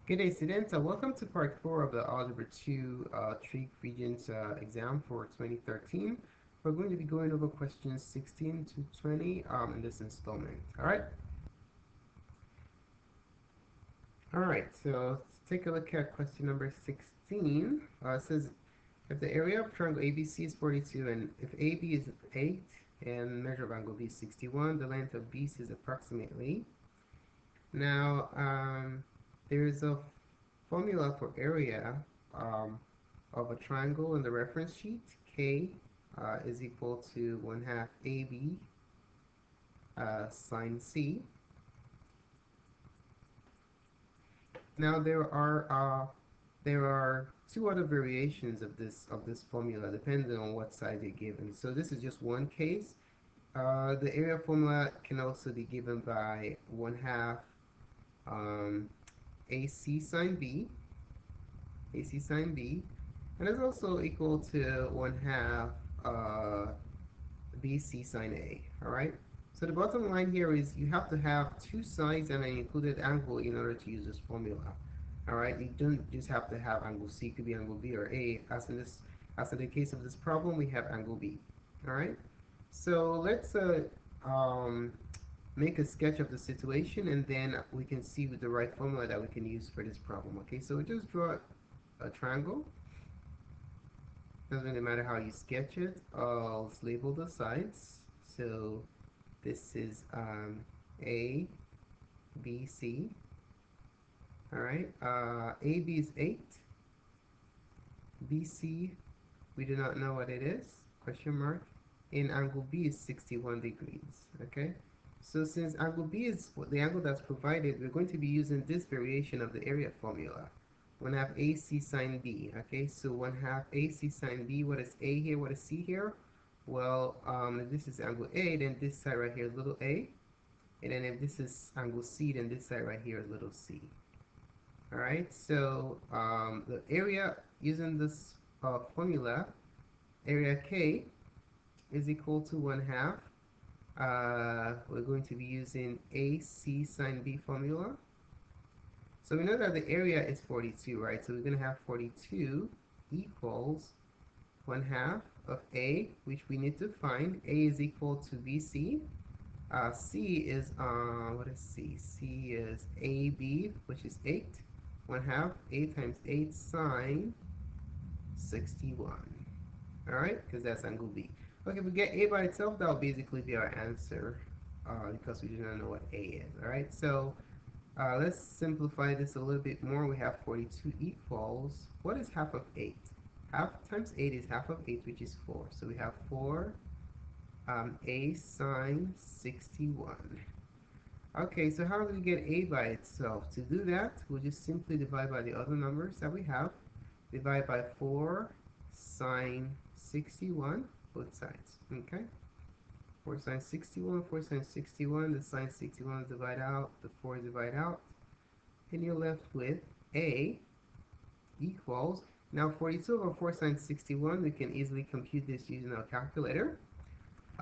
Good day, students. Welcome to part 4 of the Algebra 2 Trig Regents exam for 2013. We're going to be going over questions 16 to 20 in this installment. Alright, so let's take a look at question number 16. It says, if the area of triangle ABC is 42 and if AB is 8 and measure of angle B is 61, the length of BC is approximately. Now, there's a formula for area um, of a triangle in the reference sheet. K is equal to 1/2 AB sine C. Now there are two other variations of this formula depending on what side you're given. So this is just one case. The area formula can also be given by 1/2 um, AC sine B, and it's also equal to 1/2 uh, BC sine A. All right. So the bottom line here is you have to have two sides and an included angle in order to use this formula. All right. You don't just have to have angle C. It could be angle B or A. As in the case of this problem, we have angle B. All right. So let's um, make a sketch of the situation, and then we can see with the right formula that we can use for this problem. Okay. So we just draw a triangle. Doesn't really matter how you sketch it. Let's label the sides. So this is A, B, C. All right. AB is 8. BC, we do not know what it is. Question mark. And angle B is 61 degrees. Okay. So since angle B is the angle that's provided, we're going to be using this variation of the area formula. 1/2 AC sine B. Okay, so 1/2 AC sine B. What is A here? What is C here? Well, if this is angle A, then this side right here is little a. And then if this is angle C, then this side right here is little c. All right, so the area using this formula, area K is equal to 1/2. We're going to be using AC sine B formula. So we know that the area is 42, right? So we're going to have 42 equals 1/2 of A, which we need to find. A is equal to BC. C is, what is C? C is AB, which is 8. 1/2, 8 times 8 sine 61. Alright, because that's angle B. Okay, if we get A by itself, that'll basically be our answer because we do not know what A is. Alright, so let's simplify this a little bit more. We have 42 equals, what is half of 8? Half times 8 is half of 8, which is 4. So we have 4 A sine 61. Okay, so how do we get A by itself? To do that, we'll just simply divide by the other numbers that we have. Divide by 4 sine 61, both sides. Okay? 4 sine 61, 4 sine 61, the sine 61 divide out, the 4 divide out, and you're left with A equals, now 42 over 4 sine 61, we can easily compute this using our calculator.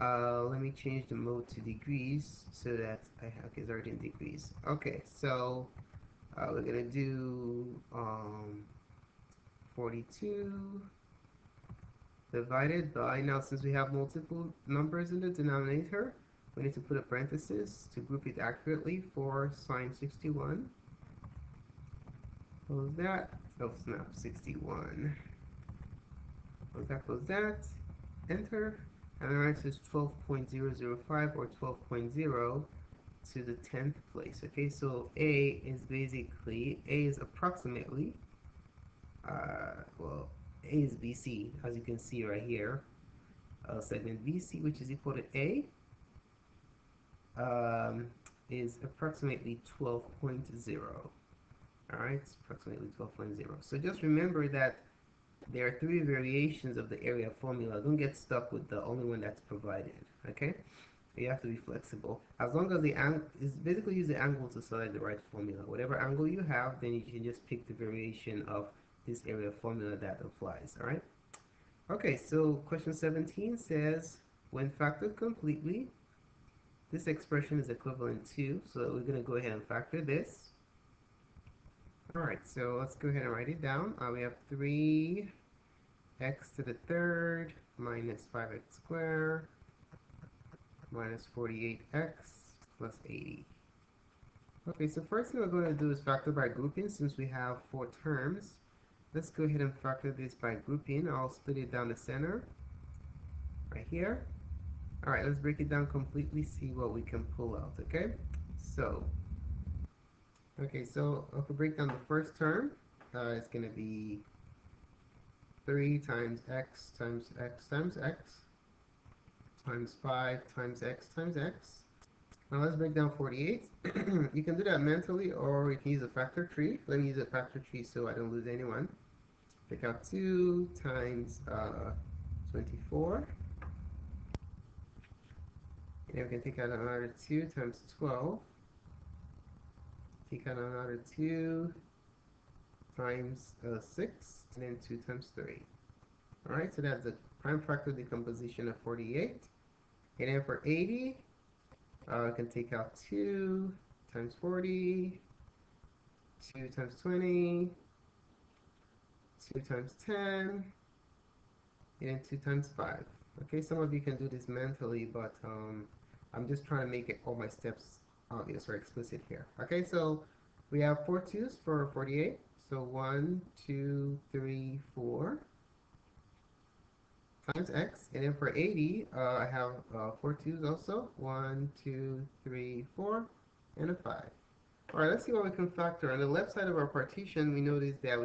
Let me change the mode to degrees so that I have, okay, it's already in degrees. Okay, so we're gonna do 42 divided by, now since we have multiple numbers in the denominator, we need to put a parenthesis to group it accurately. 4 sine 61. Close that. Oh snap, 61. Close that. Enter. And our answer is 12.005 or 12.0 to the 10th place. Okay, so A is approximately, well, A is BC, as you can see right here. Segment BC, which is equal to A, is approximately 12.0. Alright, it's approximately 12.0. So just remember that there are three variations of the area formula. Don't get stuck with the only one that's provided. Okay? You have to be flexible. As long as the angle is basically use the angle to select the right formula. Whatever angle you have, then you can just pick the variation of this area formula that applies. Alright? Okay, so question 17 says, when factored completely, this expression is equivalent to, so we're going to go ahead and factor this. All right, so let's go ahead and write it down. We have 3x to the third minus 5x squared minus 48x plus 80. Okay, so first thing we're going to do is factor by grouping since we have 4 terms. Let's go ahead and factor this by grouping. I'll split it down the center right here. All right, let's break it down completely, see what we can pull out, okay? So, so if we break down the first term, it's going to be 3 times x times x times x times 5 times x times x. Now let's break down 48. You can do that mentally or you can use a factor tree. Let me use a factor tree so I don't lose anyone. Take out 2 times 24. And then we can take out another 2 times 12. Take out another 2 times 6. And then 2 times 3. Alright, so that's the prime factor decomposition of 48. And then for 80, I can take out 2 times 40, 2 times 20, 2 times 10, and 2 times 5. Okay, some of you can do this mentally, but I'm just trying to make it all my steps obvious or explicit here. Okay, so we have 4 2's for 48. So 1, 2, 3, 4 times x. And then for 80, I have 4 2's also. 1, 2, 3, 4, and a 5. All right, let's see what we can factor. On the left side of our partition, we notice that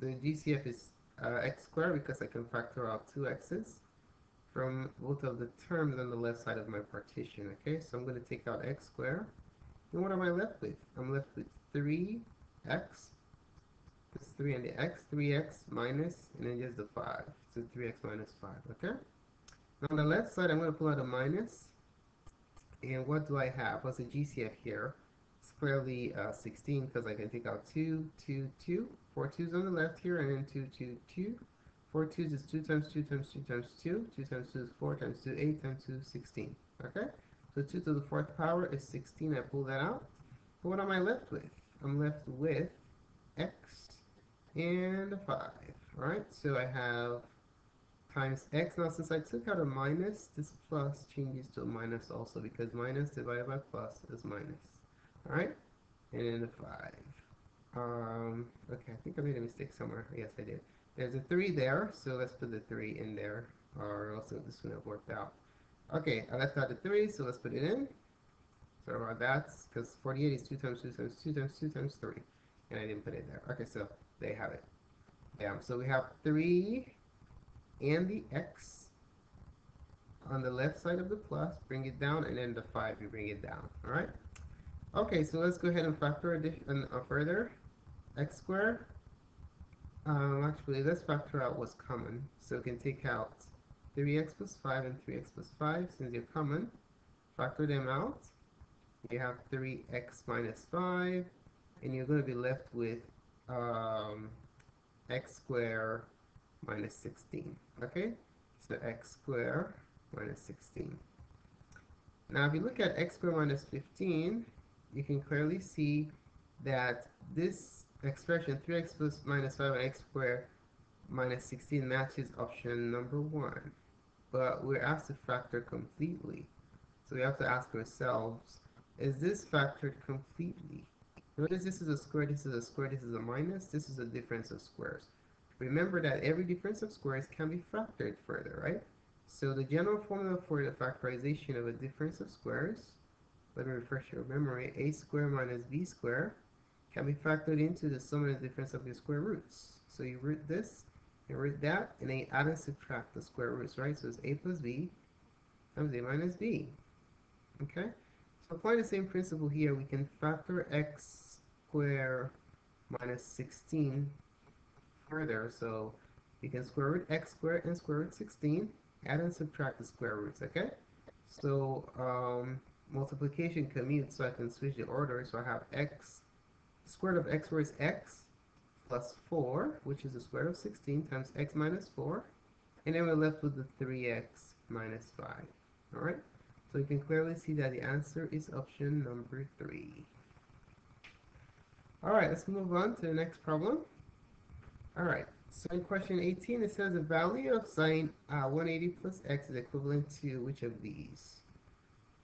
the GCF is x squared because I can factor out 2 x's from both of the terms on the left side of my partition, okay? So I'm going to take out x squared. And what am I left with? I'm left with 3x, that's 3 and the x, 3x minus, and then just the 5. So 3x minus 5, okay? Now on the left side, I'm going to pull out a minus. And what do I have? What's the GCF here? It's clearly 16 because I can take out 2, 2, 2. 4 2's on the left here, and then 2, 2, 2. 4 2's is 2 times 2 times 2 times 2. 2 times 2 is 4 times 2, 8 times 2, 16. Okay? So 2 to the 4th power is 16. I pull that out. So what am I left with? I'm left with x and a 5. Alright? So I have times x. Now, since I took out a minus, this plus changes to a minus also because minus divided by plus is minus. Alright? And then the 5. Okay, I think I made a mistake somewhere. Yes, I did. There's a 3 there, so let's put the 3 in there, or else this wouldn't have worked out. Okay, I left out the 3, so let's put it in. Sorry about that, because 48 is 2 times 2 times 2 times 2 times 3. And I didn't put it there. Okay, so there you have it. Bam. So we have 3 and the x on the left side of the plus, bring it down, and then the 5, you bring it down. Alright? Okay, so let's go ahead and factor addition further. X squared. Actually, let's factor out what's common. So we can take out 3x plus 5 and 3x plus 5 since they're common. Factor them out. You have 3x minus 5, and you're going to be left with x squared minus 16. Okay? So x squared minus 16. Now, if you look at x squared minus 15, you can clearly see that this expression 3x plus minus 5 and x squared minus 16 matches option number 1. But we're asked to factor completely. So we have to ask ourselves, is this factored completely? Notice this is a square, this is a square, this is a minus, this is a difference of squares. Remember that every difference of squares can be factored further, right? So the general formula for the factorization of a difference of squares, let me refresh your memory, a squared minus b squared can be factored into the sum and the difference of your square roots. So you root this, you root that, and then you add and subtract the square roots, right? So it's a plus b times a minus b. Okay? So applying the same principle here, we can factor x squared minus 16 further. So you can square root x squared and square root 16, add and subtract the square roots, okay? So multiplication commutes, so I can switch the order. So I have x, square root of x squared is x plus 4, which is the square root of 16 times x minus 4. And then we're left with the 3x minus 5. All right? So you can clearly see that the answer is option number 3. All right, let's move on to the next problem. All right, so in question 18, it says the value of sine 180 plus x is equivalent to which of these?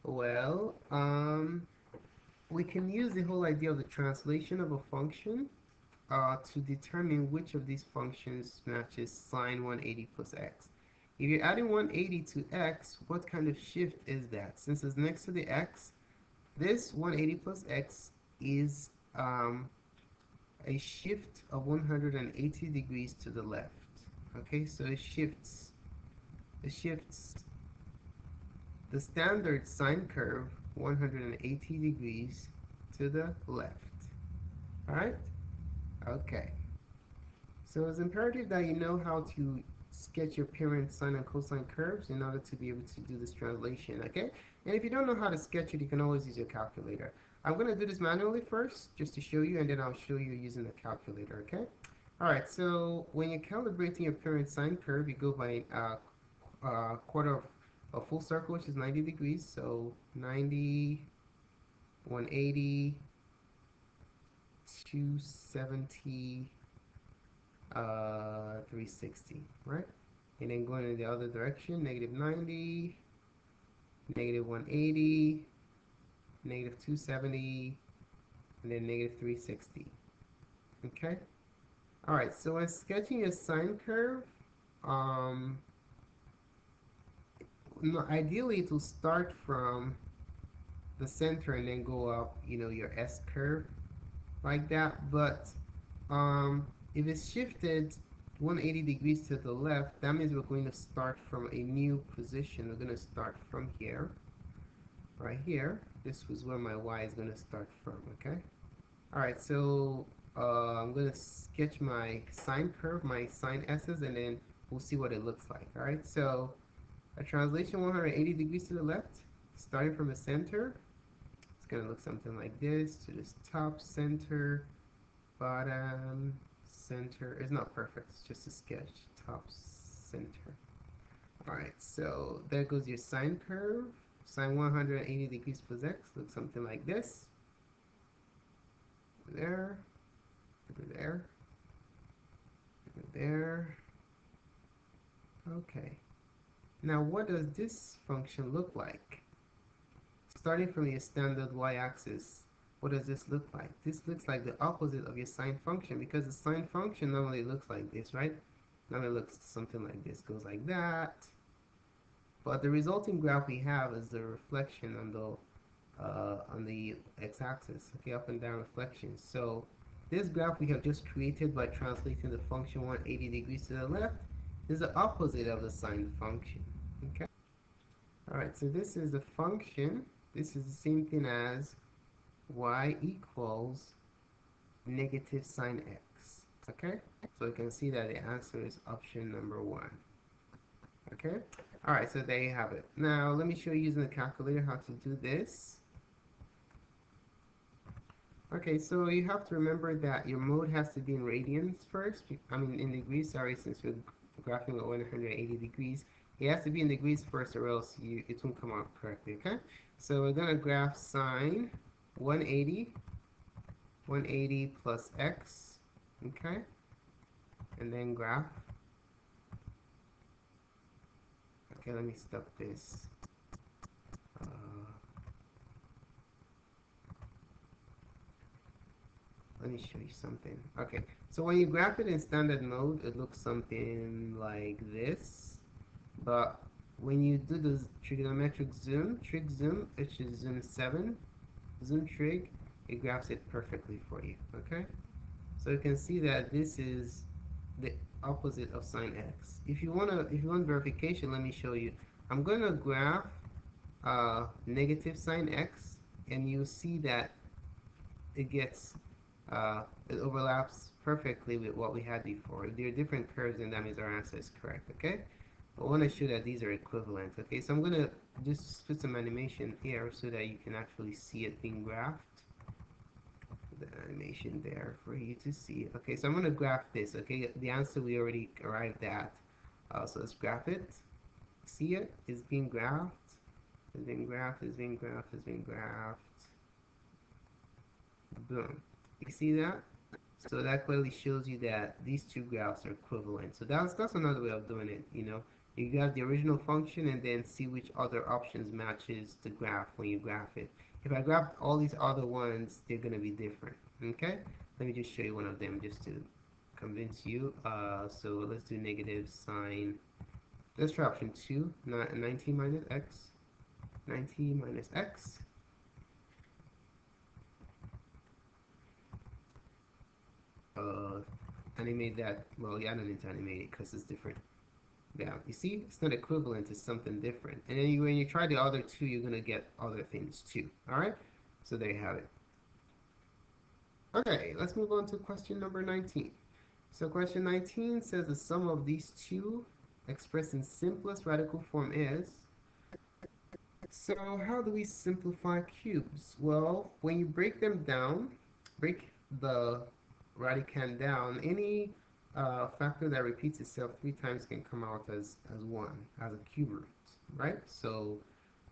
Well, we can use the whole idea of the translation of a function to determine which of these functions matches sine 180 plus x. If you're adding 180 to x, what kind of shift is that? Since it's next to the x, this 180 plus x is a shift of 180 degrees to the left. Okay, so it shifts the standard sine curve 180 degrees to the left. All right? Okay. So it's imperative that you know how to sketch your parent sine and cosine curves in order to be able to do this translation, okay? And if you don't know how to sketch it, you can always use your calculator. I'm going to do this manually first, just to show you, and then I'll show you using the calculator, okay? All right, so when you're calibrating your parent sine curve, you go by quarter of a full circle, which is 90 degrees. So 90, 180, 270, 360, right? And then going in the other direction, negative 90, negative 180, negative 270, and then negative 360. Okay? All right, so when sketching a sine curve, um, ideally it will start from the center and then go up, your S curve like that. But um, if it's shifted 180 degrees to the left, that means we're going to start from a new position. We're going to start from here, right here. This was where my y is going to start from, okay? All right, so I'm going to sketch my sine curve, my sine s's, and then we'll see what it looks like. All right, so a translation 180 degrees to the left, starting from the center. It's going to look something like this, to this top, center, bottom, center. It's not perfect, it's just a sketch. Top, center. All right, so there goes your sine curve. Sine 180 degrees plus x looks something like this. There, there, there. Okay. Now, what does this function look like? Starting from your standard y-axis, what does this look like? This looks like the opposite of your sine function, because the sine function normally looks like this, right? Normally looks something like this, goes like that. But the resulting graph we have is the reflection on the x-axis, okay, up and down reflection. So this graph we have just created by translating the function 180 degrees to the left is the opposite of the sine function, okay? All right, so this is the function. This is the same thing as y equals negative sine x, okay? So you can see that the answer is option number 1, okay? All right, so there you have it. Now, let me show you using the calculator how to do this. Okay, so you have to remember that your mode has to be in radians first. I mean, in degrees, sorry, since we're graphing at 180 degrees. It has to be in degrees first, or else it won't come out correctly, okay? So we're going to graph sine 180, 180 plus x, okay? And then graph. Okay, let me stop this. Uh, Let me show you something. Okay, so when you graph it in standard mode, it looks something like this. But when you do the trigonometric zoom, trig zoom, which is zoom 7, zoom trig, it graphs it perfectly for you, okay? So you can see that this is the opposite of sine x. If you want verification, let me show you. I'm gonna graph negative sine x, and you'll see that it gets it overlaps perfectly with what we had before. If there are different curves, then that means our answer is correct, okay? I want to show that these are equivalent, okay? So I'm going to just put some animation here so that you can actually see it being graphed. The animation there for you to see. Okay, so I'm going to graph this, okay? The answer we already arrived at. So let's graph it. See it? It's being graphed. It's being graphed, it's being graphed, it's being graphed. Boom. You see that? So that clearly shows you that these two graphs are equivalent. So that's another way of doing it, you know. You graph the original function and then see which other options matches the graph when you graph it. If I graph all these other ones, they're going to be different, okay? Let me just show you one of them just to convince you. So let's do negative sine. Let's try option 2, 19 minus x. 19 minus x. Animate that. Well, yeah, I don't need to animate it because it's different. Yeah, you see, it's not equivalent to something different. And then when you try the other two, you're going to get other things too. All right? So there you have it. Okay, let's move on to question number 19. So question 19 says the sum of these two expressed in simplest radical form is. So how do we simplify cubes? Well, when you break them down, break the radicand down, any factor that repeats itself 3 times can come out as 1, as a cube root, right? So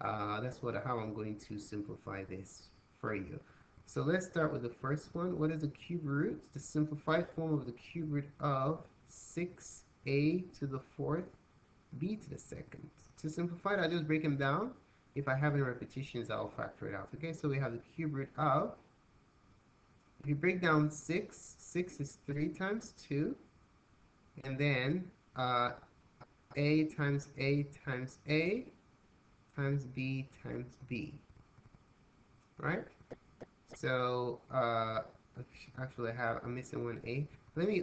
that's how I'm going to simplify this for you. So let's start with the first one. What is the cube root? The simplified form of the cube root of 6a to the fourth b to the second. To simplify it, I just break them down. If I have any repetitions, I'll factor it out. Okay, so we have the cube root of, if you break down 6, 6 is 3 times 2, and then a times a times a times b times b, right? So actually, I'm missing one a. Let me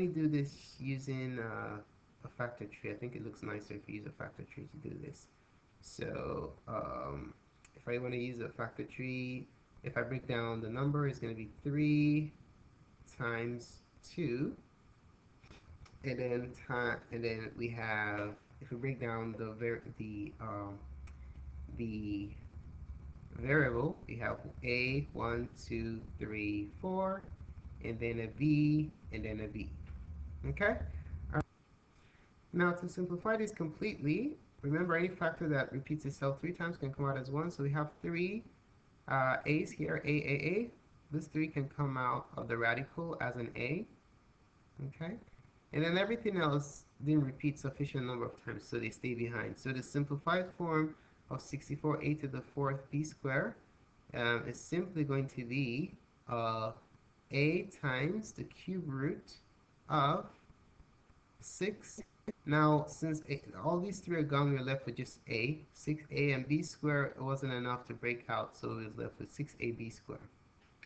do this using a factor tree. I think it looks nicer if you use a factor tree to do this. So if I want to use a factor tree, if I break down the number, it's going to be 3 times 2, and then we have, if we break down the variable, we have a 1 2 3 4, and then a b, and then a b. Okay. Now to simplify this completely, remember any factor that repeats itself 3 times can come out as 1. So we have 3 a's here, a. This 3 can come out of the radical as an a. Okay. And then everything else didn't repeat sufficient number of times, so they stay behind. So the simplified form of 64a to the fourth b squared is simply going to be a times the cube root of 6. Now, since all these three are gone, we're left with just a. 6a and b squared wasn't enough to break out, so we was left with 6ab squared.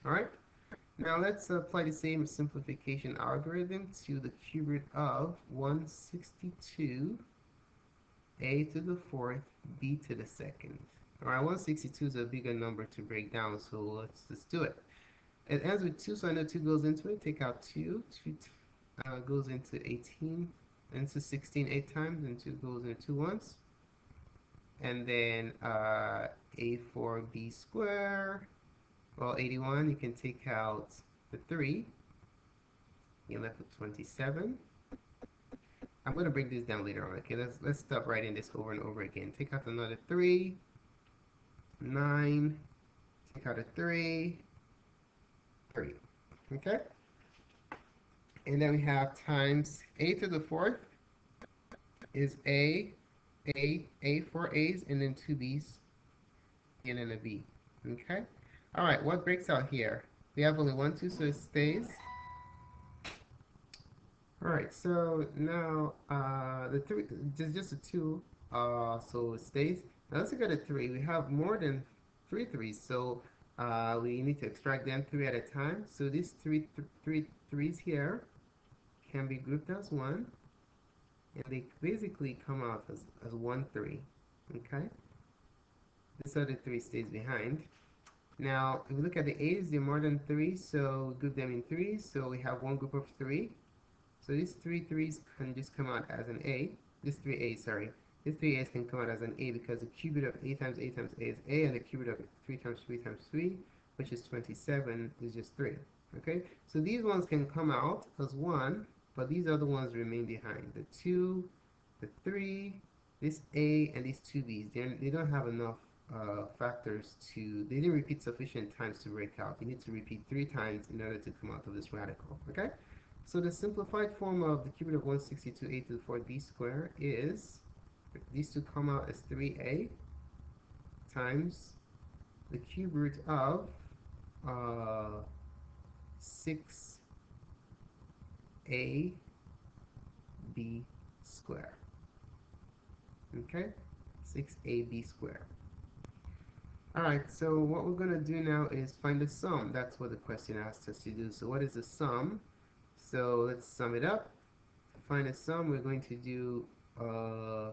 All right? Now, let's apply the same simplification algorithm to the cube root of 162 a to the fourth b to the second. All right, 162 is a bigger number to break down, so let's do it. It ends with 2, so I know 2 goes into it. Take out 2. 2 goes into 18, into 16 8 times, and 2 goes into 2 once. And then a4b squared, well, 81, you can take out the 3. You're left with 27. I'm going to break this down later on. Okay, let's stop writing this over and over again. Take out another 3. 9. Take out a 3. 3. Okay? And then we have times a to the fourth is a, 4 a's, and then 2 b's, and then a b. Okay? All right, what breaks out here? We have only 1, 2, so it stays. All right, so now the 3, there's just a 2, so it stays. Now let's look at a 3. We have more than 3 3's, so we need to extract them 3 at a time. So these three threes here can be grouped as 1, and they basically come out as 1 3. Okay? This other 3 stays behind. Now, if we look at the a's, they're more than 3, so group them in 3s. So we have one group of 3. So these 3 3's can just come out as an a. This 3 a's, sorry. These 3 a's can come out as an a because the cube root of a times a times a is a, and the cube root of 3 times 3 times 3, which is 27, is just 3. Okay? So these ones can come out as 1, but these other ones remain behind. The 2, the 3, this a, and these 2 b's. They don't have enough factors to, they didn't repeat sufficient times to break out. You need to repeat 3 times in order to come out of this radical, okay? So the simplified form of the cube root of 162a to the 4b squared is, these two come out as 3a times the cube root of 6ab squared, okay? 6ab squared. Alright, so what we're going to do now is find the sum. That's what the question asked us to do. So what is the sum? So let's sum it up. To find the sum, we're going to do a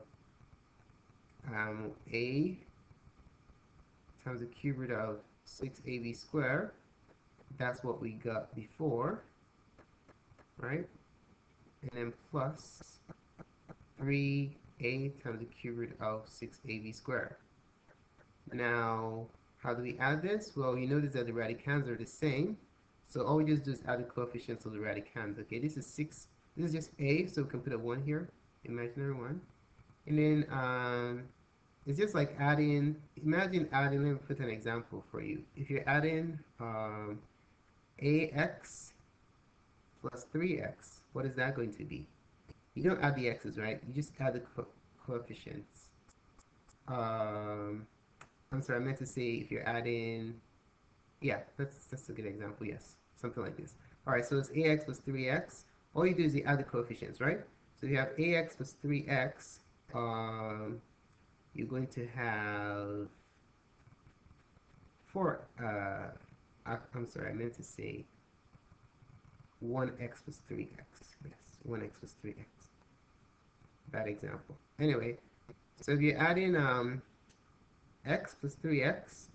times the cube root of 6ab squared. That's what we got before, right? And then plus 3a times the cube root of 6ab squared. Now, how do we add this? Well, you notice that the radicands are the same. So all we just do is add the coefficients of the radicands. Okay, this is 6. This is just a, so we can put a 1 here, imaginary 1. And then it's just like adding, imagine adding, let me put an example for you. If you're adding ax plus 3x, what is that going to be? You don't add the x's, right? You just add the coefficients. I'm sorry, I meant to say if you're adding, yeah, that's a good example, yes. Something like this. Alright, so it's ax plus 3x. All you do is you add the coefficients, right? So you have ax plus 3x, you're going to have 4, I'm sorry, I meant to say 1x plus 3x. Yes, 1x plus 3x. Bad example. Anyway, so if you add in x plus 3x,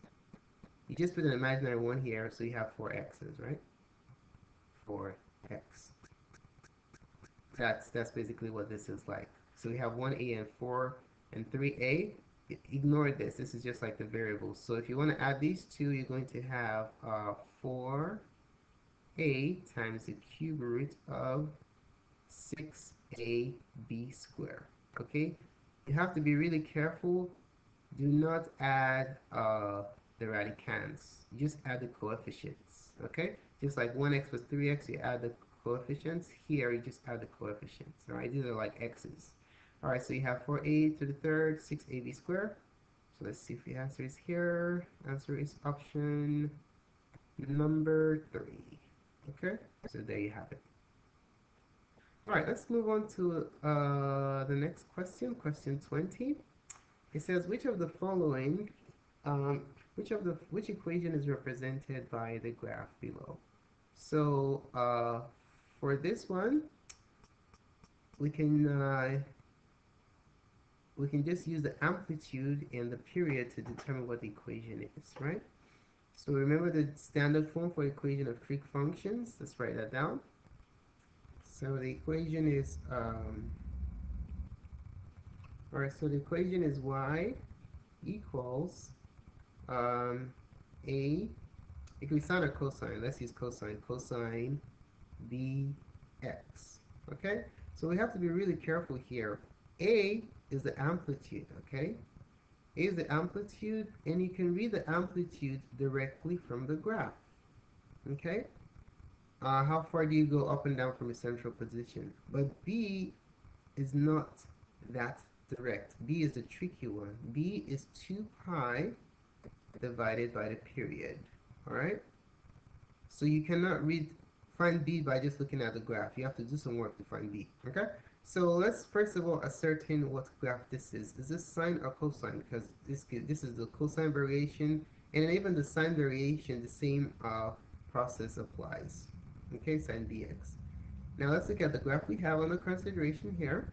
you just put an imaginary 1 here, so you have 4x's, right? 4x. That's basically what this is like. So we have 1a and 4 and 3a. Ignore this. This is just like the variables. So if you want to add these two, you're going to have 4a times the cube root of 6ab squared. Okay? You have to be really careful. Do not add the radicands. You just add the coefficients. Okay? Just like 1x plus 3x, you add the coefficients. Here, you just add the coefficients. Alright? These are like x's. Alright, so you have 4a to the third, 6ab squared. So let's see if the answer is here. Answer is option number 3. Okay? So there you have it. Alright, let's move on to the next question, question 20. It says, which of the following, which equation is represented by the graph below? So for this one, we can just use the amplitude and the period to determine what the equation is, right? So remember the standard form for equation of trig functions. Let's write that down. So the equation is alright, so the equation is y equals a, it can be sine or cosine. Let's use cosine. Cosine bx. Okay? So we have to be really careful here. A is the amplitude, okay? A is the amplitude, and you can read the amplitude directly from the graph. Okay? How far do you go up and down from a central position? But B is not that direct. B is the tricky one. B is 2 pi divided by the period. Alright? So you cannot find B by just looking at the graph. You have to do some work to find B. Okay? So let's first of all ascertain what graph this is. Is this sine or cosine? Because this is the cosine variation, and even the sine variation, the same process applies. Okay, sine dx. Now let's look at the graph we have under consideration here.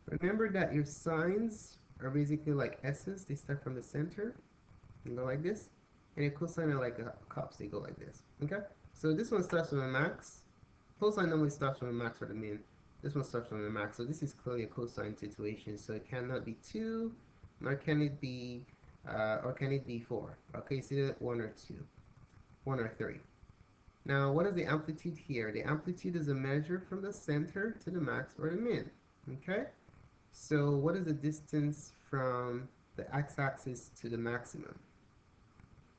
Remember that your sines are basically like s's. They start from the center and go like this. And your cosine are like cups. They go like this. Okay? So this one starts from a max. Cosine normally starts from a max or the min. This one starts from a max. So this is clearly a cosine situation. So it cannot be 2, nor can it be, or can it be 4. Okay, it's either 1 or 2. 1 or 3. Now, what is the amplitude here? The amplitude is a measure from the center to the max or the min. Okay? So what is the distance from the x-axis to the maximum,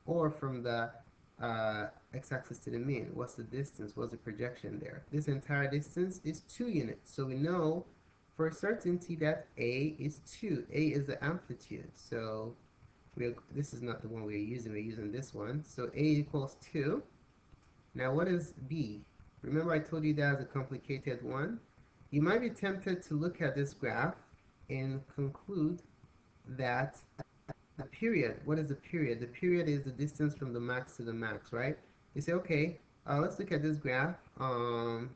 or from the x-axis to the mean. What's the distance? What's the projection there? This entire distance is 2 units. So we know for certainty that A is 2. A is the amplitude. So this is not the one we're using this one. So A equals 2. Now what is B? Remember I told you that is a complicated one. You might be tempted to look at this graph and conclude that the period, what is the period? The period is the distance from the max to the max, right? You say, okay, let's look at this graph. From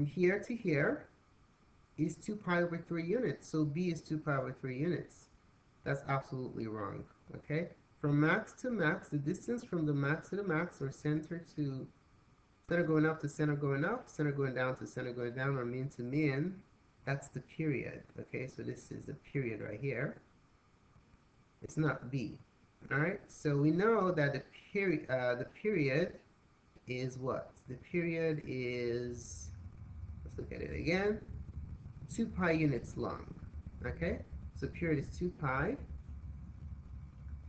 here to here is 2 pi over 3 units. So B is 2 pi over 3 units. That's absolutely wrong, okay? From max to max, the distance from the max to the max, or center to center going up to center going up, center going down to center going down, or mean to mean, that's the period, okay? So this is the period right here. It's not B. All right, so we know that the period is what? The period is, let's look at it again, 2 pi units long. Okay, so period is 2 pi,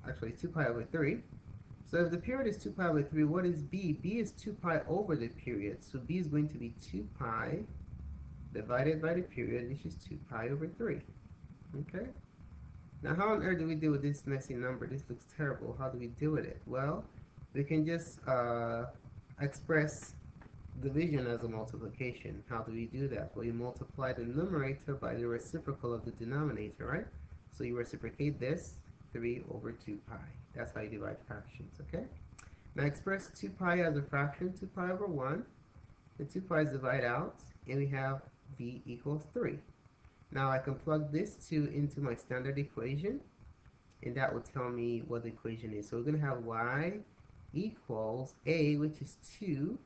actually 2 pi over 3. So if the period is 2 pi over 3, what is B? B is 2 pi over the period. So B is going to be 2 pi divided by the period, which is 2 pi over 3. Okay. Now, how on earth do we deal with this messy number? This looks terrible. How do we deal with it? Well, we can just express division as a multiplication. How do we do that? Well, you multiply the numerator by the reciprocal of the denominator, right? So you reciprocate this, 3 over 2 pi. That's how you divide fractions, okay? Now express 2 pi as a fraction, 2 pi over 1. The 2 pi's divide out, and we have b equals 3. Now I can plug this 2 into my standard equation, and that will tell me what the equation is. So we're going to have y equals a, which is 2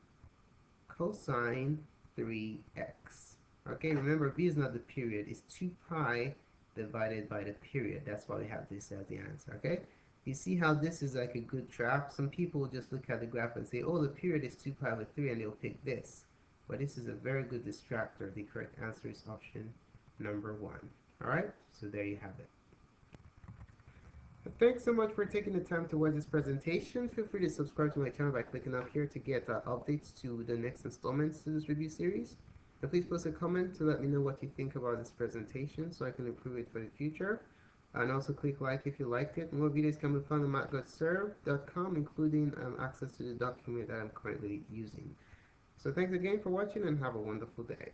cosine 3x. Okay, remember b is not the period, it's 2 pi divided by the period. That's why we have this as the answer, okay? You see how this is like a good trap? Some people just look at the graph and say, oh, the period is 2 pi over 3, and they'll pick this. But this is a very good distractor. The correct answer is option number 1. Alright, so there you have it. Thanks so much for taking the time to watch this presentation. Feel free to subscribe to my channel by clicking up here to get updates to the next installments to this review series. And please post a comment to let me know what you think about this presentation so I can improve it for the future. And also click like if you liked it. More videos can be found on math.serve.com, including access to the document that I'm currently using. So thanks again for watching, and have a wonderful day.